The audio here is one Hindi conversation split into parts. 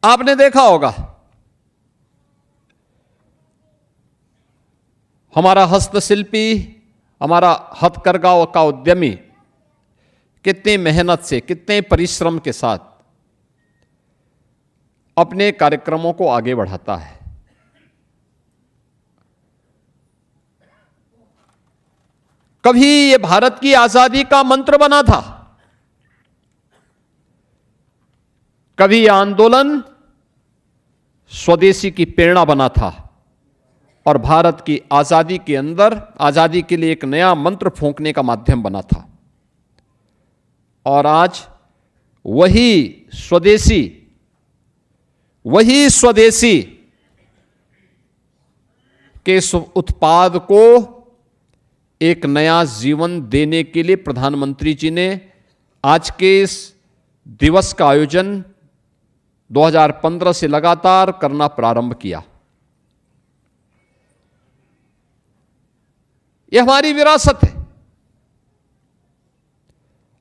आपने देखा होगा हमारा हस्तशिल्पी, हमारा हथकरघा का उद्यमी कितनी मेहनत से, कितने परिश्रम के साथ अपने कार्यक्रमों को आगे बढ़ाता है। कभी ये भारत की आजादी का मंत्र बना था, कभी यह आंदोलन स्वदेशी की प्रेरणा बना था और भारत की आजादी के अंदर आजादी के लिए एक नया मंत्र फूंकने का माध्यम बना था। और आज वही स्वदेशी के इस उत्पाद को एक नया जीवन देने के लिए प्रधानमंत्री जी ने आज के इस दिवस का आयोजन 2015 से लगातार करना प्रारंभ किया। यह हमारी विरासत है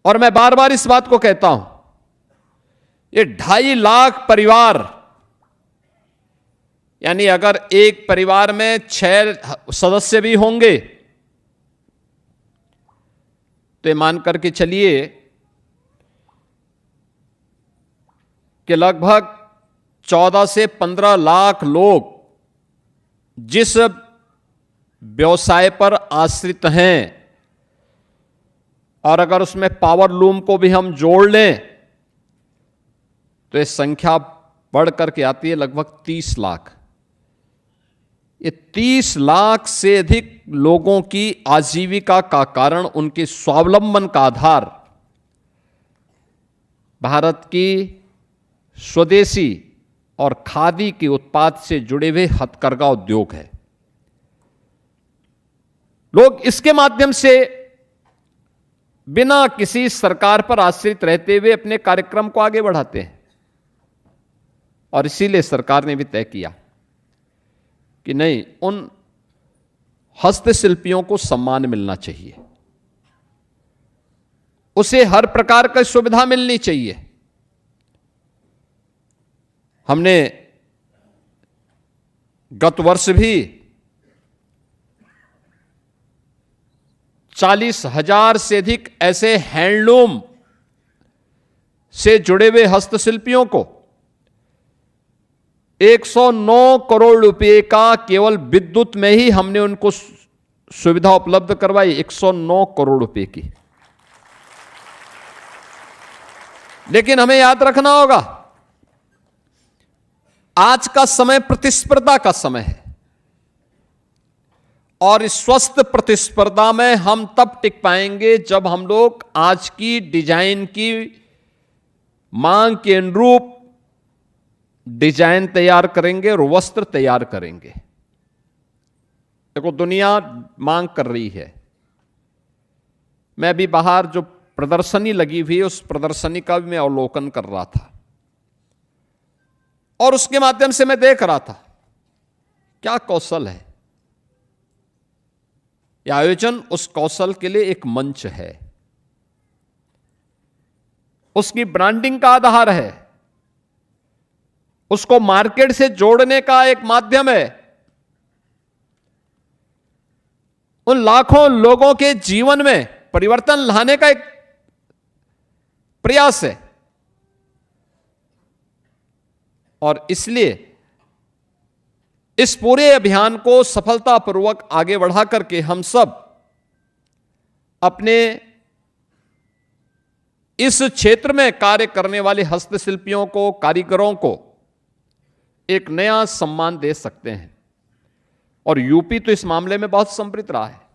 और मैं बार बार इस बात को कहता हूं, ये 2.5 लाख परिवार, यानी अगर एक परिवार में 6 सदस्य भी होंगे तो मान करके चलिए कि लगभग 14 से 15 लाख लोग जिस व्यवसाय पर आश्रित हैं, और अगर उसमें पावर लूम को भी हम जोड़ लें तो यह संख्या बढ़ करके आती है लगभग 30 लाख। ये 30 लाख से अधिक लोगों की आजीविका का कारण, उनके स्वावलंबन का आधार भारत की स्वदेशी और खादी के उत्पाद से जुड़े हुए हथकरघा उद्योग है। लोग इसके माध्यम से बिना किसी सरकार पर आश्रित रहते हुए अपने कार्यक्रम को आगे बढ़ाते हैं। और इसीलिए सरकार ने भी तय किया कि नहीं, उन हस्तशिल्पियों को सम्मान मिलना चाहिए, उसे हर प्रकार की सुविधा मिलनी चाहिए। हमने गत वर्ष भी 40,000 से अधिक ऐसे हैंडलूम से जुड़े हुए हस्तशिल्पियों को 109 करोड़ रुपए का केवल विद्युत में ही हमने उनको सुविधा उपलब्ध करवाई, 109 करोड़ रुपए की। लेकिन हमें याद रखना होगा, आज का समय प्रतिस्पर्धा का समय है और इस स्वस्थ प्रतिस्पर्धा में हम तब टिक पाएंगे जब हम लोग आज की डिजाइन की मांग के अनुरूप डिजाइन तैयार करेंगे और वस्त्र तैयार करेंगे। देखो, दुनिया मांग कर रही है। मैं भी बाहर जो प्रदर्शनी लगी हुई है उस प्रदर्शनी का भी मैं अवलोकन कर रहा था और उसके माध्यम से मैं देख रहा था क्या कौशल है। यह आयोजन उस कौशल के लिए एक मंच है, उसकी ब्रांडिंग का आधार है, उसको मार्केट से जोड़ने का एक माध्यम है, उन लाखों लोगों के जीवन में परिवर्तन लाने का एक प्रयास है। और इसलिए इस पूरे अभियान को सफलतापूर्वक आगे बढ़ा करके हम सब अपने इस क्षेत्र में कार्य करने वाले हस्तशिल्पियों को, कारीगरों को एक नया सम्मान दे सकते हैं। और यूपी तो इस मामले में बहुत समृद्ध रहा है।